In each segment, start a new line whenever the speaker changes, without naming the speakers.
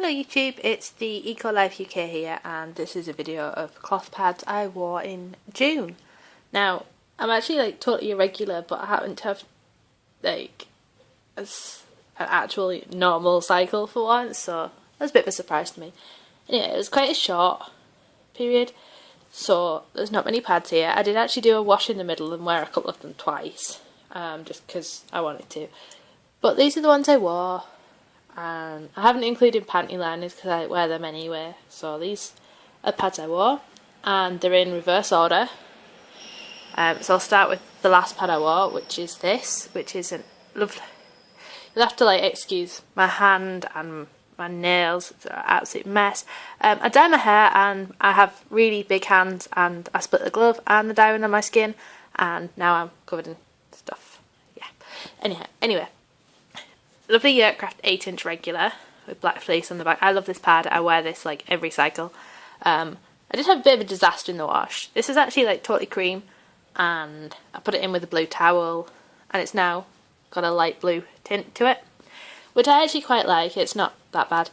Hello YouTube, it's the Eco Life UK here, and this is a video of cloth pads I wore in June. Now, I'm actually like totally irregular, but I happen to have like an actually normal cycle for once, so that's a bit of a surprise to me. Anyway, it was quite a short period, so there's not many pads here. I did actually do a wash in the middle and wear a couple of them twice, just because I wanted to. But these are the ones I wore. And I haven't included panty liners because I wear them anyway. So these are pads I wore, and they're in reverse order. So I'll start with the last pad I wore, which is this, which is a lovely. You'll have to like excuse my hand and my nails; it's an absolute mess. I dye my hair, and I have really big hands, and I split the glove and the dyeing on my skin, and now I'm covered in stuff. Yeah. Anyway. Lovely Yurtcraft 8-inch regular with black fleece on the back. I love this pad. I wear this like every cycle. I did have a bit of a disaster in the wash. This is actually like totally cream, and I put it in with a blue towel, and it's now got a light blue tint to it, which I actually quite like. It's not that bad.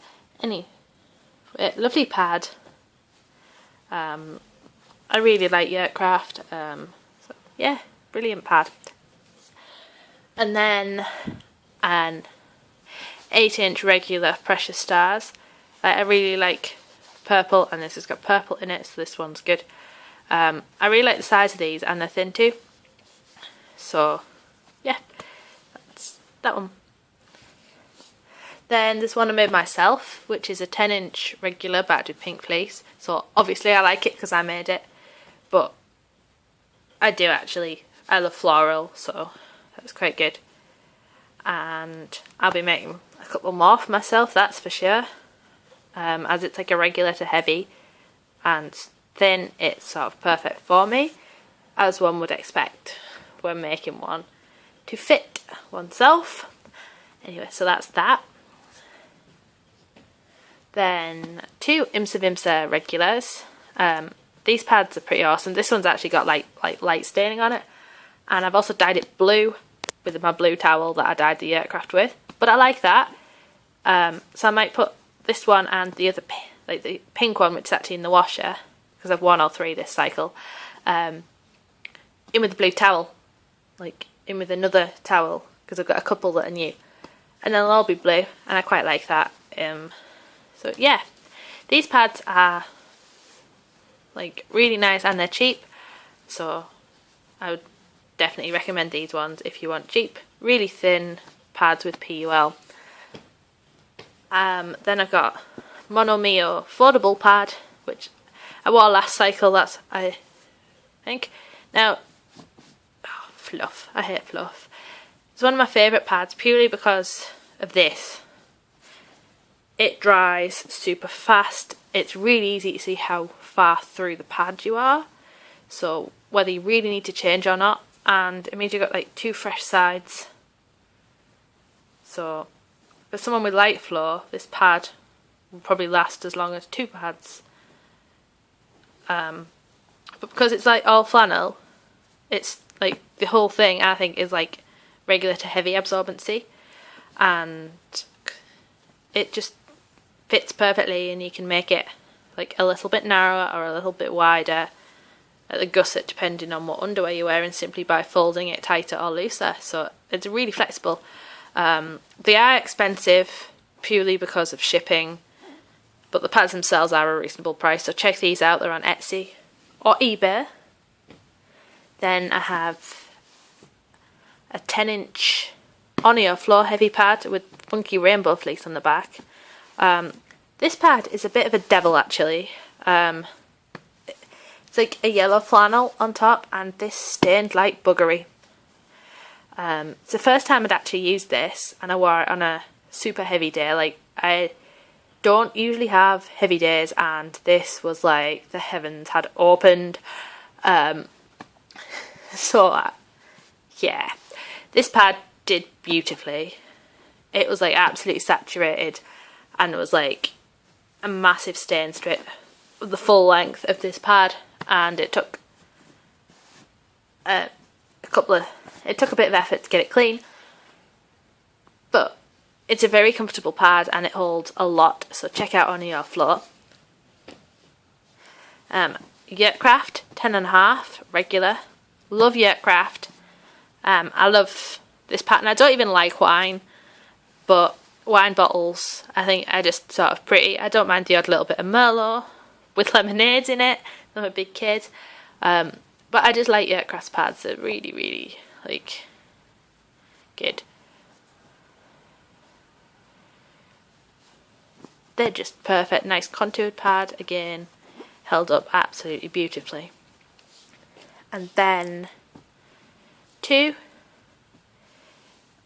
Lovely pad. I really like Yurtcraft. So yeah, brilliant pad. And then an 8-inch regular Precious Stars. I really like purple, and this has got purple in it, so this one's good. I really like the size of these, and they're thin too. So yeah, that's that one. Then there's one I made myself, which is a 10-inch regular backed with pink fleece. So obviously I like it because I made it, but I love floral, so that's quite good. And I'll be making a couple more for myself, that's for sure. As it's like a regular to heavy and thin, it's sort of perfect for me, as one would expect when making one to fit oneself. Anyway, so that's that. Then two Imsa Vimsa regulars. These pads are pretty awesome. This one's actually got like light staining on it, and I've also dyed it blue with my blue towel that I dyed the Yurtcraft with, but I like that. So I might put this one and the other, like the pink one, which is actually in the washer, because I've worn all three this cycle, in with the blue towel, like in with another towel, because I've got a couple that are new, and they'll all be blue, and I quite like that. So yeah, these pads are like really nice, and they're cheap, so I would definitely recommend these ones if you want cheap, really thin pads with PUL. Then I've got Mono Mio foldable pad, which I wore last cycle, that's I think. Now, fluff, I hate fluff. It's one of my favourite pads purely because of this. It dries super fast, it's really easy to see how far through the pad you are, so whether you really need to change or not, and it means you've got like two fresh sides. So for someone with light flow, this pad will probably last as long as two pads. But because it's like all flannel, it's like the whole thing I think is like regular to heavy absorbency, and it just fits perfectly, and you can make it like a little bit narrower or a little bit wider at the gusset depending on what underwear you're wearing, simply by folding it tighter or looser. So it's really flexible. They are expensive purely because of shipping, but the pads themselves are a reasonable price, so check these out. They're on Etsy or eBay. Then I have a 10-inch Onio floor heavy pad with funky rainbow fleece on the back. This pad is a bit of a devil actually. It's like a yellow flannel on top, and this stained like buggery. It's the first time I'd actually used this, and I wore it on a super heavy day. Like, I don't usually have heavy days, and this was like the heavens had opened. So yeah, this pad did beautifully. It was like absolutely saturated, and it was like a massive stain strip of the full length of this pad, and it took it took a bit of effort to get it clean, but it's a very comfortable pad and it holds a lot, so check out on your floor. Yurtcraft 10.5 regular. Love Yurtcraft. I love this pattern. I don't even like wine, but wine bottles I think are just sort of pretty. I don't mind the odd little bit of Merlot with lemonades in it. I'm a big kid. But I just like Yurtcraft pads. They're really, really like good. They're just perfect. Nice contoured pad again, held up absolutely beautifully. And then two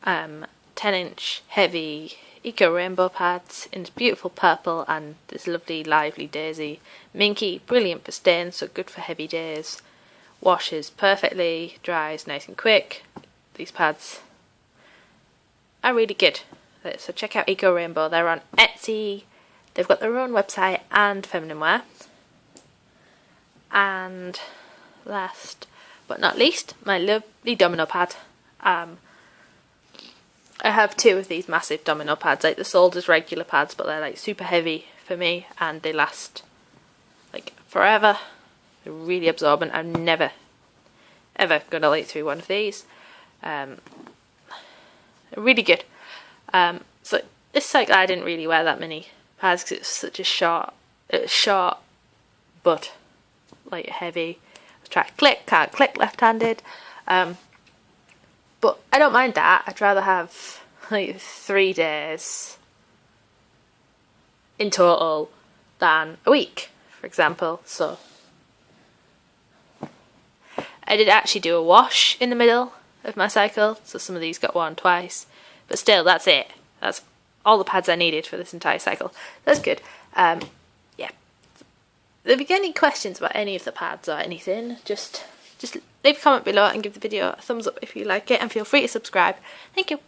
10-inch heavy Eco Rainbow pads in this beautiful purple and this lovely lively daisy. Minky, brilliant for stains, so good for heavy days. Washes perfectly, dries nice and quick. These pads are really good. So check out Eco Rainbow. They're on Etsy. They've got their own website and feminine wear. And last but not least, my lovely domino pad. I have two of these massive domino pads. Like, they're sold as regular pads, but they're like super heavy for me and they last like forever. They're really absorbent. I'm never ever gonna leak through one of these. Really good. So this cycle I didn't really wear that many pads because it's such a short, but like heavy. I try to click, can't click left-handed. But I don't mind that. I'd rather have like 3 days in total than a week, for example. So I did actually do a wash in the middle of my cycle, so some of these got worn twice. But still, that's it. That's all the pads I needed for this entire cycle. That's good. Yeah. If you get any questions about any of the pads or anything, just leave a comment below and give the video a thumbs up if you like it, and feel free to subscribe. Thank you.